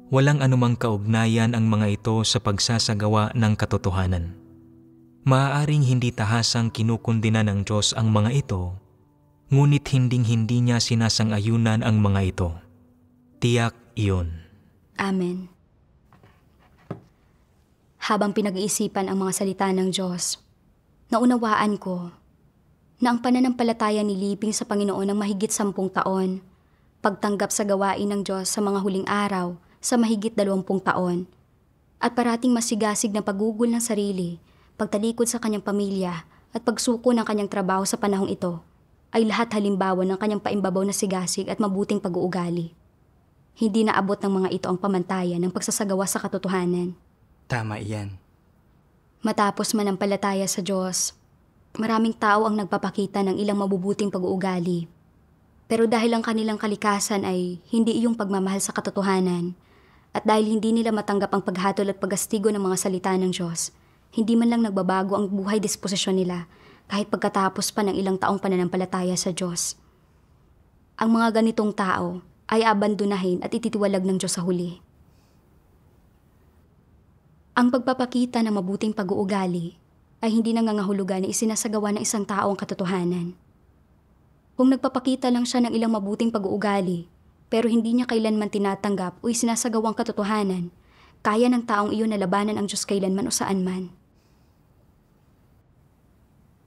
Walang anumang kaugnayan ang mga ito sa pagsasagawa ng katotohanan. Maaaring hindi tahasang kinukundina ng Diyos ang mga ito, ngunit hinding-hindi niya sinasang-ayunan ang mga ito. Tiyak iyon. Amen. Habang pinag-iisipan ang mga salita ng Diyos, naunawaan ko na ang pananampalataya ni Liping sa Panginoon ng mahigit 10 taon, pagtanggap sa gawain ng Diyos sa mga huling araw sa mahigit 20 taon, at parating masigasig na paggugol ng sarili, pagtalikod sa kanyang pamilya at pagsuko ng kanyang trabaho sa panahong ito, ay lahat halimbawa ng kanyang paimbabaw na sigasig at mabuting pag-uugali. Hindi naabot ng mga ito ang pamantayan ng pagsasagawa sa katotohanan. Tama iyan. Matapos manampalataya sa Diyos, maraming tao ang nagpapakita ng ilang mabubuting pag-uugali. Pero dahil ang kanilang kalikasan ay hindi iyong pagmamahal sa katotohanan, at dahil hindi nila matanggap ang paghatol at paggastigo ng mga salita ng Diyos, hindi man lang nagbabago ang buhay disposisyon nila kahit pagkatapos pa ng ilang taong pananampalataya sa Diyos. Ang mga ganitong tao ay abandonahin at ititiwalag ng Diyos sa huli. Ang pagpapakita ng mabuting pag-uugali ay hindi nangangahulugan na isinasagawa ng isang tao ang katotohanan. Kung nagpapakita lang siya ng ilang mabuting pag-uugali, pero hindi niya kailanman tinatanggap o isinasagawang katotohanan, kaya ng taong iyon na labanan ang Diyos kailanman o saan man.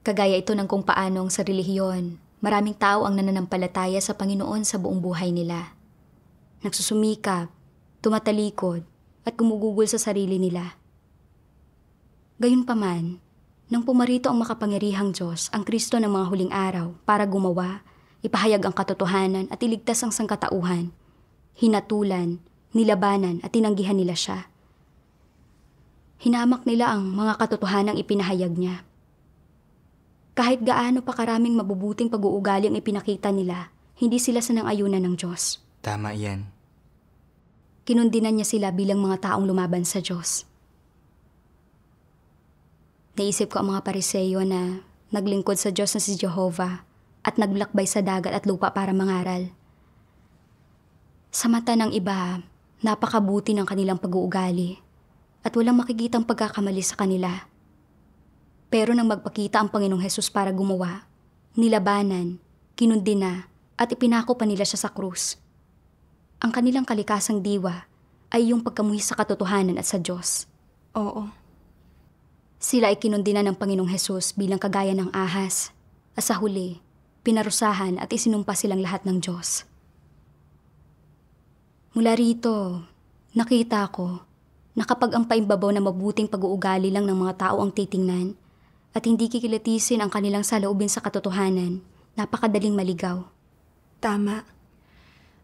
Kagaya ito ng kung paanong sa relihiyon, maraming tao ang nananampalataya sa Panginoon sa buong buhay nila. Nagsusumikap, tumatalikod, at gumugugol sa sarili nila. Gayunpaman, nang pumarito ang makapangyarihang Diyos, ang Kristo ng mga huling araw, para gumawa, ipahayag ang katotohanan at iligtas ang sangkatauhan, hinatulan, nilabanan at tinanggihan nila siya. Hinamak nila ang mga katotohanang ipinahayag niya. Kahit gaano pa karaming mabubuting pag-uugali ang ipinakita nila, hindi sila sanang-ayunan ng Diyos. Tama iyan. Kinundinan niya sila bilang mga taong lumaban sa Diyos. Naisip ko ang mga Pariseyo na naglingkod sa Diyos na si Jehovah at naglakbay sa dagat at lupa para mangaral. Sa mata ng iba, napakabuti ng kanilang pag-uugali at walang makikitang pagkakamali sa kanila. Pero nang magpakita ang Panginoong Hesus para gumawa, nilabanan, kinundina at ipinako pa nila siya sa krus. Ang kanilang kalikasang diwa ay yung pagkamuhi sa katotohanan at sa Diyos. Oo. Sila ay kinundina ng Panginoong Hesus bilang kagaya ng ahas, at sa huli, pinarusahan at isinumpa silang lahat ng Diyos. Mula rito, nakita ko na kapag ang paimbabaw na mabuting pag-uugali lang ng mga tao ang titingnan at hindi kikilatisin ang kanilang saloobin sa katotohanan, napakadaling maligaw. Tama.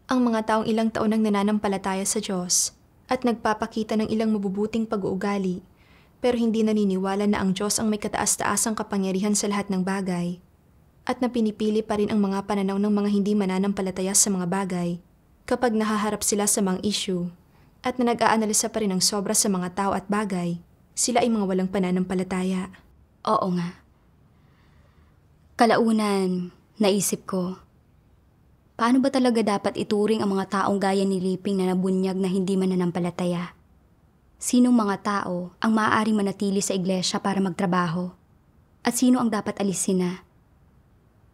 Ang mga taong ilang taon nang nananampalataya sa Diyos at nagpapakita ng ilang mabubuting pag-uugali, pero hindi naniniwala na ang Diyos ang may kataas-taasang kapangyarihan sa lahat ng bagay, at na pinipili pa rin ang mga pananaw ng mga hindi mananampalataya sa mga bagay kapag nahaharap sila sa mga issue, at na nag-aanalisa pa rin ng sobra sa mga tao at bagay, sila ay mga walang pananampalataya. Oo nga. Kalaunan, naisip ko, paano ba talaga dapat ituring ang mga taong gaya ni Liping na nabunyag na hindi mananampalataya? sinong mga tao ang maaaring manatili sa iglesia para magtrabaho? At sino ang dapat alisin na?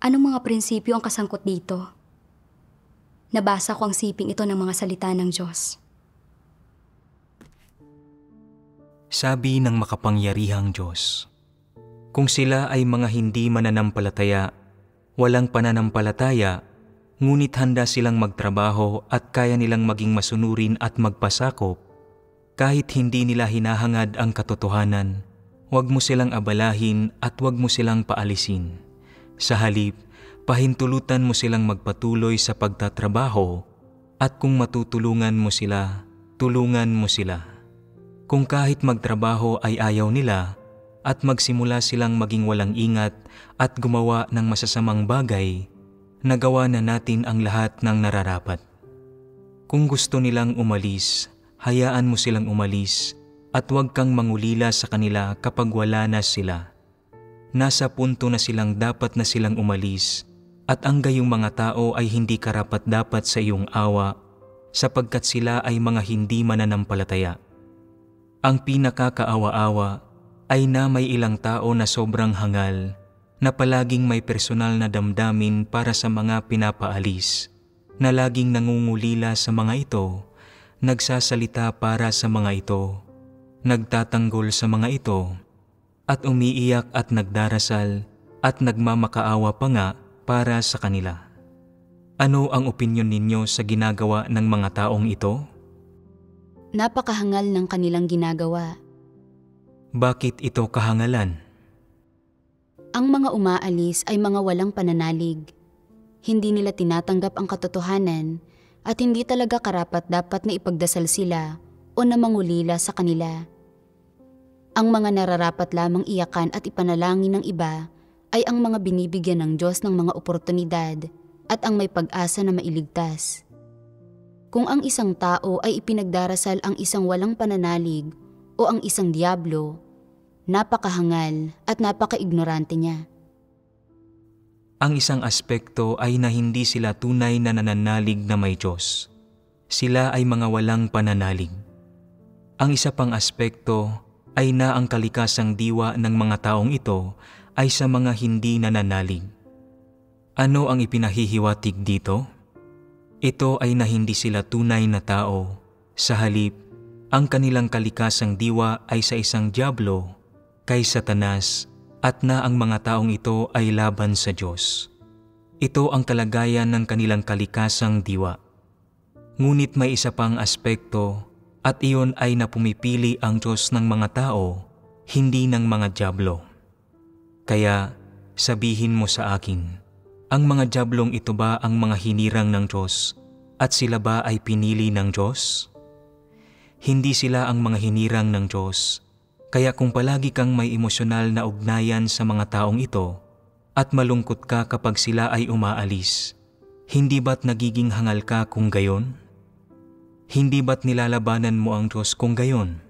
Anong mga prinsipyo ang kasangkot dito? Nabasa ko ang siping ito ng mga salita ng Diyos. Sabi ng makapangyarihang Diyos, kung sila ay mga hindi mananampalataya, walang pananampalataya, ngunit handa silang magtrabaho at kaya nilang maging masunurin at magpasakop, kahit hindi nila hinahangad ang katotohanan, huwag mo silang abalahin at huwag mo silang paalisin. Sa halip, pahintulutan mo silang magpatuloy sa pagtatrabaho at kung matutulungan mo sila, tulungan mo sila. Kung kahit magtrabaho ay ayaw nila at magsimula silang maging walang ingat at gumawa ng masasamang bagay, nagawa na natin ang lahat ng nararapat. Kung gusto nilang umalis, hayaan mo silang umalis at huwag kang mangulila sa kanila kapag wala na sila. Nasa punto na dapat na silang umalis at ang gayong mga tao ay hindi karapat-dapat sa iyong awa sapagkat sila ay mga hindi mananampalataya. Ang pinakakaawa-awa ay na may ilang tao na sobrang hangal na palaging may personal na damdamin para sa mga pinapaalis, na laging nangungulila sa mga ito, nagsasalita para sa mga ito, nagtatanggol sa mga ito, at umiiyak at nagdarasal at nagmamakaawa pa nga para sa kanila. Ano ang opinyon ninyo sa ginagawa ng mga taong ito? Napakahangal ng kanilang ginagawa. Bakit ito kahangalan? Ang mga umaalis ay mga walang pananalig. Hindi nila tinatanggap ang katotohanan at hindi talaga karapat-dapat na ipagdasal sila o na mangulila sa kanila. Ang mga nararapat lamang iyakan at ipanalangin ng iba ay ang mga binibigyan ng Diyos ng mga oportunidad at ang may pag-asa na mailigtas. Kung ang isang tao ay ipinagdarasal ang isang walang pananalig o ang isang diablo, napakahangal at napaka-ignorante niya. Ang isang aspekto ay na hindi sila tunay na nananalig na may Diyos. Sila ay mga walang pananalig. Ang isa pang aspekto ay na ang kalikasang diwa ng mga taong ito ay sa mga hindi nananalig. Ano ang ipinahihiwatig dito? Ito ay na hindi sila tunay na tao. Sa halip, ang kanilang kalikasang diwa ay sa isang diablo, kay Satanas, at na ang mga taong ito ay laban sa Diyos. Ito ang kalagayan ng kanilang kalikasang diwa. Ngunit may isa pang aspekto, at iyon ay na pumipili ang Diyos ng mga tao, hindi ng mga diablo. Kaya sabihin mo sa akin, ang mga diablong ito ba ang mga hinirang ng Diyos at sila ba ay pinili ng Diyos? Hindi sila ang mga hinirang ng Diyos. Kaya kung palagi kang may emosyonal na ugnayan sa mga taong ito at malungkot ka kapag sila ay umaalis, hindi ba't nagiging hangal ka kung gayon? Hindi ba't nilalabanan mo ang Diyos kung gayon?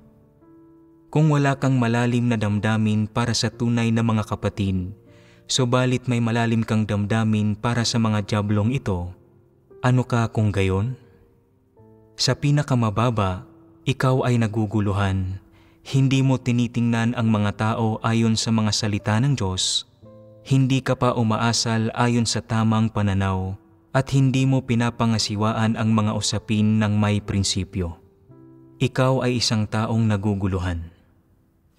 Kung wala kang malalim na damdamin para sa tunay na mga kapatid, subalit may malalim kang damdamin para sa mga diablong ito, ano ka kung gayon? Sa pinakamababa, ikaw ay naguguluhan. Hindi mo tinitingnan ang mga tao ayon sa mga salita ng Diyos. Hindi ka pa umaasal ayon sa tamang pananaw at hindi mo pinapangasiwaan ang mga usapin ng may prinsipyo. Ikaw ay isang taong naguguluhan.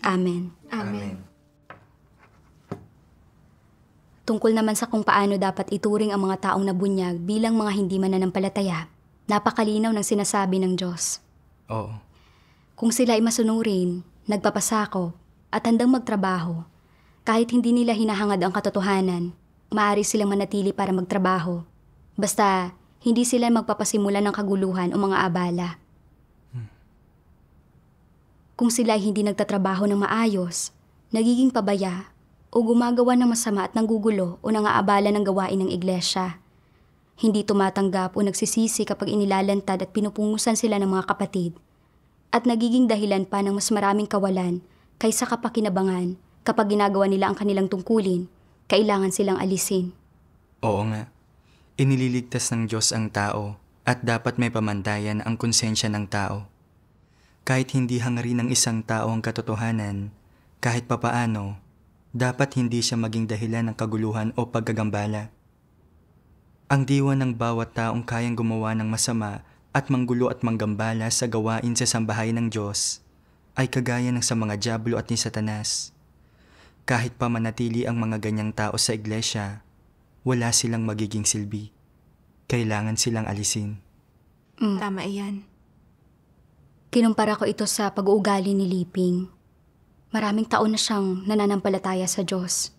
Amen. Amen. Tungkol naman sa kung paano dapat ituring ang mga taong nabunyag bilang mga hindi mananampalataya, napakalinaw ng sinasabi ng Diyos. Oo. Kung sila ay masunurin, nagpapasakop, at handang magtrabaho, kahit hindi nila hinahangad ang katotohanan, maaari silang manatili para magtrabaho. Basta, hindi sila magpapasimula ng kaguluhan o mga abala. Kung sila ay hindi nagtatrabaho ng maayos, nagiging pabaya, o gumagawa ng masama at nanggugulo o nangaabala ng gawain ng iglesia. Hindi tumatanggap o nagsisisi kapag inilalantad at pinupungusan sila ng mga kapatid, at nagiging dahilan pa ng mas maraming kawalan kaysa kapakinabangan kapag ginagawa nila ang kanilang tungkulin, kailangan silang alisin. Oo nga. Inililigtas ng Diyos ang tao at dapat may pamantayan ang konsensya ng tao. Kahit hindi hangarin ng isang tao ang katotohanan, kahit papaano, dapat hindi siya maging dahilan ng kaguluhan o paggagambala. Ang diwa ng bawat taong kayang gumawa ng masama at manggulo at manggambala sa gawain sa sambahay ng Diyos ay kagaya ng sa mga dyablo at ni Satanas. Kahit pa manatili ang mga ganyang tao sa iglesia, wala silang magiging silbi. Kailangan silang alisin. Tama iyan. Kinumpara ko ito sa pag-uugali ni Liping. Maraming taon na siyang nananampalataya sa Diyos.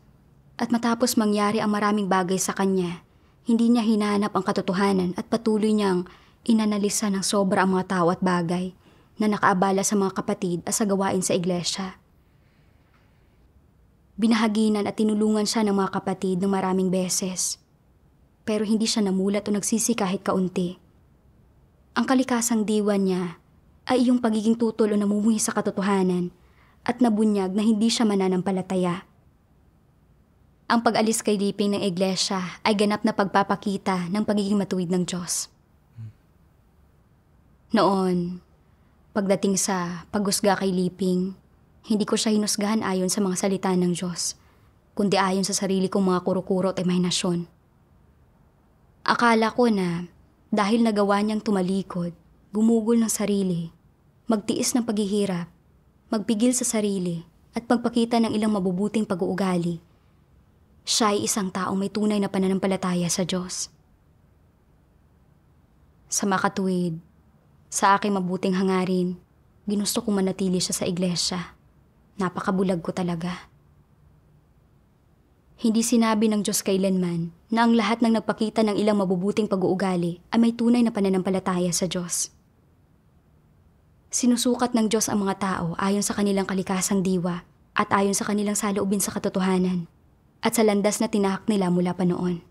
At matapos mangyari ang maraming bagay sa kanya, hindi niya hinahanap ang katotohanan at patuloy niyang inanalisa ng sobra ang mga tao at bagay na nakaabala sa mga kapatid at sa gawain sa iglesia. Binahaginan at tinulungan siya ng mga kapatid ng maraming beses. Pero hindi siya namulat o nagsisi kahit kaunti. Ang kalikasang diwa niya ay iyong pagiging tutol o namumuhi sa katotohanan at nabunyag na hindi siya mananampalataya. Ang pag-alis kay Liping ng iglesia ay ganap na pagpapakita ng pagiging matuwid ng Diyos. Noon, pagdating sa paghusga kay Liping, hindi ko siya hinusgahan ayon sa mga salita ng Diyos, kundi ayon sa sarili kong mga kuro-kuro at imahinasyon. Akala ko na dahil nagawa niyang tumalikod, gumugol ng sarili, magtiis ng paghihirap, magpigil sa sarili at pagpakita ng ilang mabubuting pag-uugali, siya ay isang taong may tunay na pananampalataya sa Diyos. Sa makatuwid, sa aking mabuting hangarin, ginusto kong manatili siya sa iglesia. Napakabulag ko talaga. Hindi sinabi ng Diyos kailanman na ang lahat ng nagpakita ng ilang mabubuting pag-uugali ay may tunay na pananampalataya sa Diyos. Sinusukat ng Diyos ang mga tao ayon sa kanilang kalikasang diwa at ayon sa kanilang saloobin sa katotohanan at sa landas na tinahak nila mula pa noon.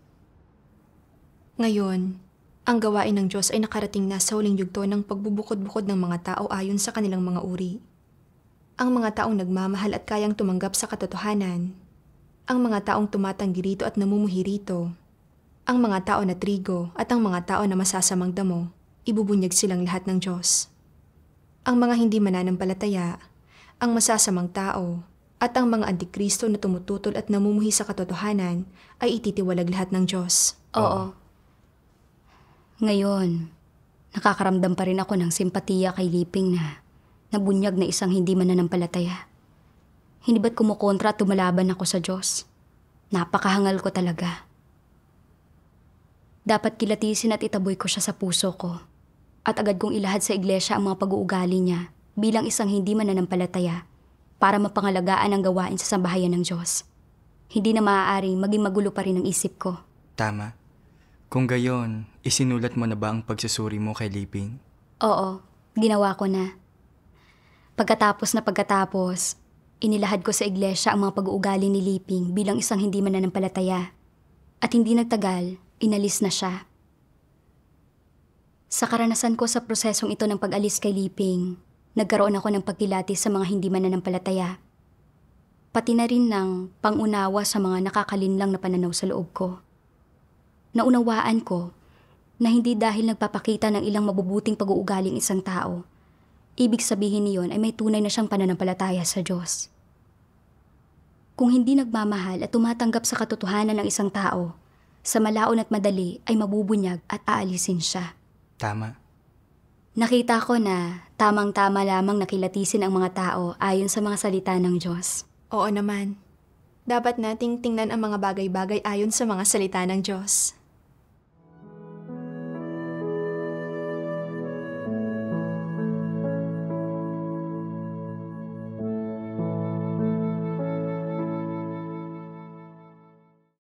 Ngayon, ang gawain ng Diyos ay nakarating na sa huling yugto ng pagbubukod-bukod ng mga tao ayon sa kanilang mga uri. Ang mga taong nagmamahal at kayang tumanggap sa katotohanan, ang mga taong tumatanggi rito at namumuhi rito, ang mga tao na trigo at ang mga tao na masasamang damo, ibubunyag silang lahat ng Diyos. Ang mga hindi mananampalataya, ang masasamang tao, at ang mga antikristo na tumututol at namumuhi sa katotohanan ay ititiwalag lahat ng Diyos. Oo. Ngayon, nakakaramdam pa rin ako ng simpatiya kay Liping na nabunyag na isang hindi mananampalataya. Hindi ba't kumukontra at tumalaban ako sa Diyos? Napakahangal ko talaga. Dapat kilatisin at itaboy ko siya sa puso ko. At agad kong ilahad sa iglesia ang mga pag-uugali niya bilang isang hindi mananampalataya para mapangalagaan ang gawain sa sambahayan ng Diyos. Hindi na maaaring maging magulo pa rin ang isip ko. Tama. Kung gayon, isinulat mo na ba ang pagsusuri mo kay Liping? Oo, ginawa ko na. Pagkatapos, inilahad ko sa iglesia ang mga pag-uugali ni Liping bilang isang hindi mananampalataya. At hindi nagtagal, inalis na siya. Sa karanasan ko sa prosesong ito ng pag-alis kay Liping, nagkaroon ako ng pagkilatis sa mga hindi mananampalataya. Pati na rin ng pangunawa sa mga nakakalinlang na pananaw sa loob ko. Naunawaan ko na hindi dahil nagpapakita ng ilang mabubuting pag-uugaling isang tao, ibig sabihin niyon ay may tunay na siyang pananampalataya sa Diyos. Kung hindi nagmamahal at tumatanggap sa katotohanan ng isang tao, sa malaon at madali ay mabubunyag at aalisin siya. Tama. Nakita ko na tamang-tama lamang nakilatisin ang mga tao ayon sa mga salita ng Diyos. Oo naman. Dapat nating tingnan ang mga bagay-bagay ayon sa mga salita ng Diyos.